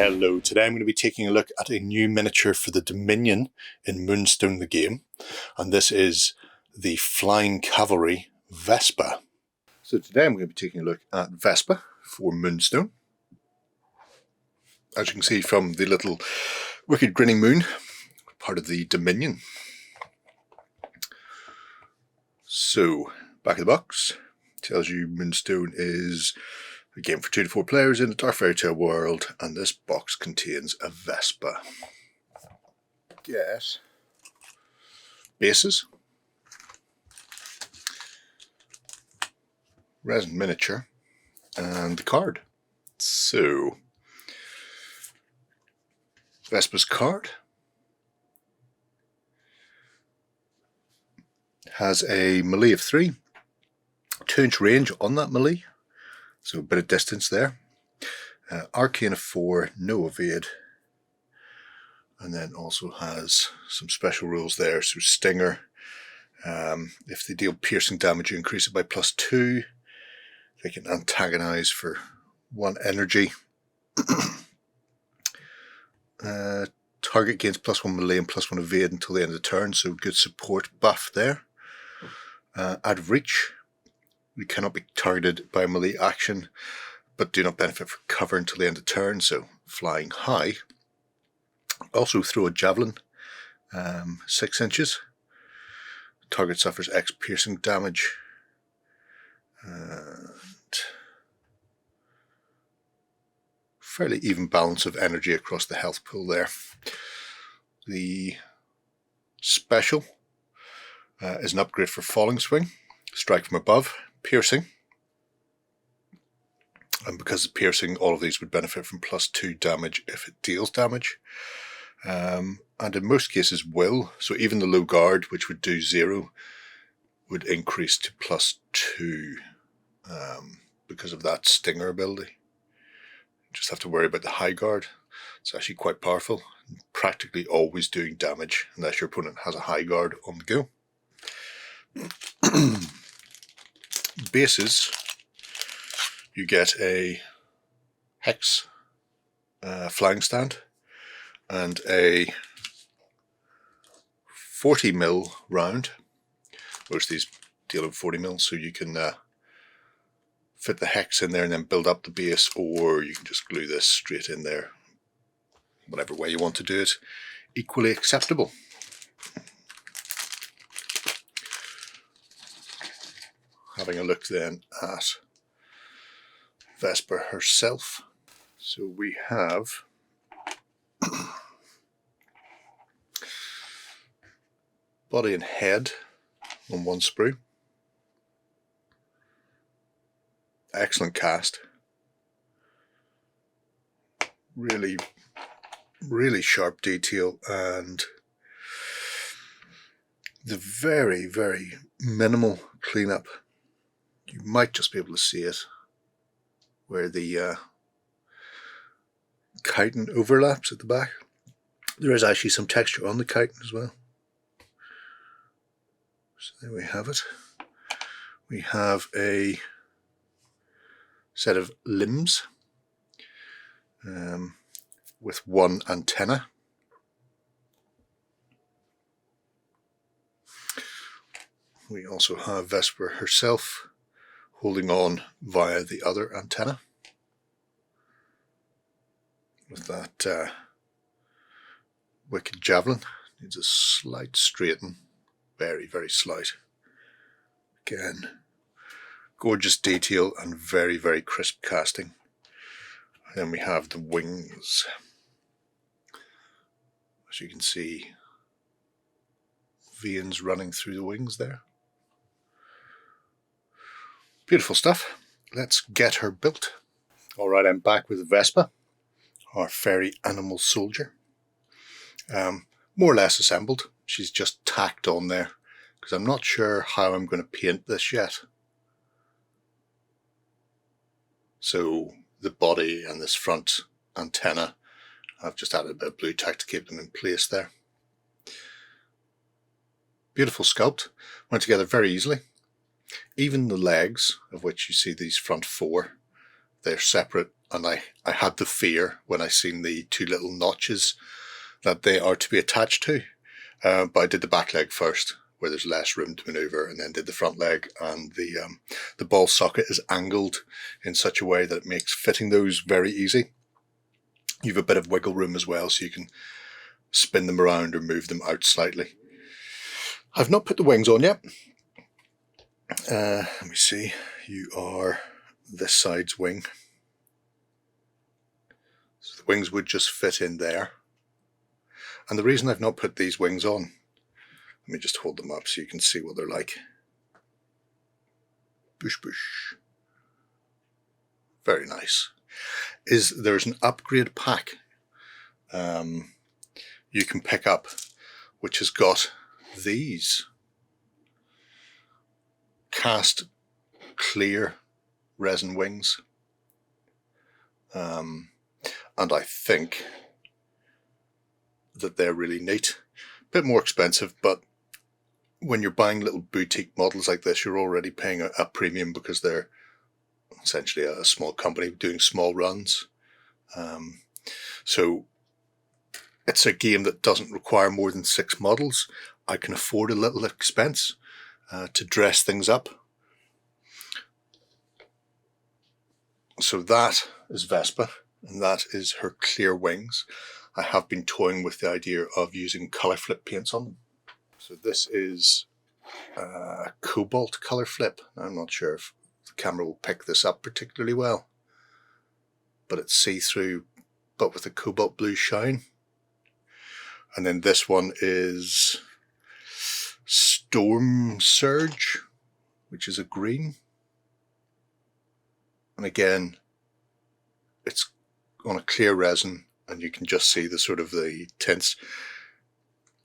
Hello, today I'm going to be taking a look at a new miniature for the Dominion in Moonstone the game, and this is the Flying Cavalry Vespa. So today I'm going to be taking a look at Vespa for Moonstone. As you can see from the little wicked grinning moon, part of the Dominion. So, back of the box, tells you Moonstone is a game for 2 to 4 players in the dark fairy tale world, and this box contains a Vespa. Yes. Bases. Resin miniature. And the card. So, Vespa's card has a melee of 3, 2-inch range on that melee. So a bit of distance there. Arcane of 4, no evade. And then also has some special rules there. So Stinger, if they deal piercing damage, you increase it by +2. They can antagonize for 1 energy. Target gains +1 melee and +1 evade until the end of the turn. So good support buff there. Out of reach. We cannot be targeted by a melee action, but do not benefit from cover until the end of turn, so flying high. Also throw a javelin, 6 inches. Target suffers X piercing damage. And fairly even balance of energy across the health pool there. The special is an upgrade for Falling Swing, strike from above. Piercing, and because of piercing, all of these would benefit from +2 damage if it deals damage, and in most cases will. So even the low guard, which would do 0, would increase to +2 because of that stinger ability. Just have to worry about the high guard. It's actually quite powerful, practically always doing damage unless your opponent has a high guard on the go. Bases, you get a hex flying stand and a 40mm round. Most of these deal in 40mm, so you can fit the hex in there and then build up the base, or you can just glue this straight in there. Whatever way you want to do it, equally acceptable. Having a look then at Vespa herself. So we have body and head on 1 sprue. Excellent cast. Really, really sharp detail, and the very, very minimal cleanup. You might just be able to see it where the chitin overlaps at the back. There is actually some texture on the chitin as well. So there we have it. We have a set of limbs with 1 antenna. We also have Vespa herself holding on via the other antenna with that wicked javelin. Needs a slight straighten, very, very slight. Again, gorgeous detail and very, very crisp casting. And then we have the wings. As you can see, veins running through the wings there. Beautiful stuff. Let's get her built. Alright, I'm back with Vespa, our fairy animal soldier. More or less assembled. She's just tacked on there because I'm not sure how I'm going to paint this yet. So the body and this front antenna, I've just added a bit of blue tack to keep them in place there. Beautiful sculpt. Went together very easily. Even the legs, of which you see these front 4, they're separate and I had the fear when I seen the two little notches that they are to be attached to, but I did the back leg first, where there's less room to maneuver, and then did the front leg, and the ball socket is angled in such a way that it makes fitting those very easy. You have a bit of wiggle room as well, so you can spin them around or move them out slightly. I've not put the wings on yet. Let me see. You are this side's wing. So the wings would just fit in there. And the reason I've not put these wings on, let me just hold them up so you can see what they're like. Bush bush. Very nice. Is there's an upgrade pack you can pick up, which has got these cast clear resin wings. And I think that they're really neat. A bit more expensive, but when you're buying little boutique models like this, you're already paying a premium because they're essentially a small company doing small runs. So it's a game that doesn't require more than 6 models. I can afford a little expense to dress things up. So that is Vespa, and that is her clear wings. I have been toying with the idea of using colour flip paints on them. So this is a cobalt colour flip. I'm not sure if the camera will pick this up particularly well, but it's see-through but with a cobalt blue shine. And then this one is Storm Surge, which is a green. And again, it's on a clear resin, and you can just see the sort of the tints.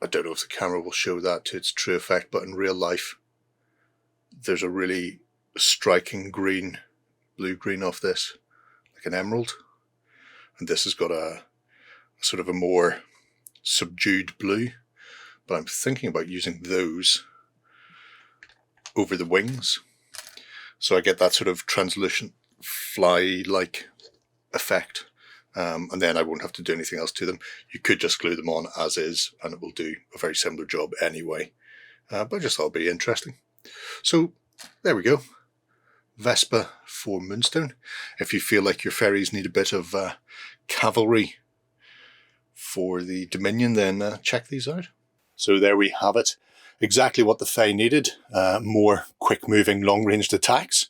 I don't know if the camera will show that to its true effect, but in real life, there's a really striking green, blue-green off this, like an emerald. And this has got a sort of a more subdued blue, but I'm thinking about using those over the wings, so I get that sort of translucent fly-like effect, and then I won't have to do anything else to them. You could just glue them on as is, and it will do a very similar job anyway, but I just thought it'd be interesting. So there we go, Vespa for Moonstone. If you feel like your fairies need a bit of cavalry for the Dominion, then check these out. So there we have it. Exactly what the Fae needed. More quick-moving, long-ranged attacks.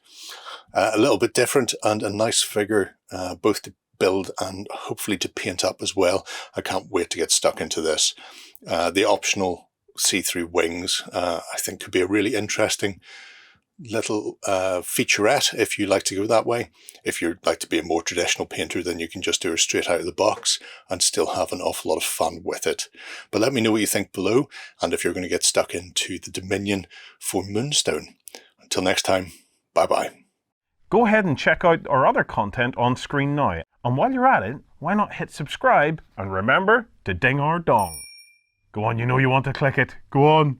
A little bit different, and a nice figure, both to build and hopefully to paint up as well. I can't wait to get stuck into this. The optional see-through wings, I think, could be a really interesting little featurette if you like to go that way. If you'd like to be a more traditional painter, then you can just do her straight out of the box and still have an awful lot of fun with it. But let me know what you think below, and if you're going to get stuck into the Dominion for Moonstone. Until next time, bye bye. Go ahead and check out our other content on screen now, and while you're at it, why not hit subscribe and remember to ding our dong. Go on, you know you want to click it. Go on.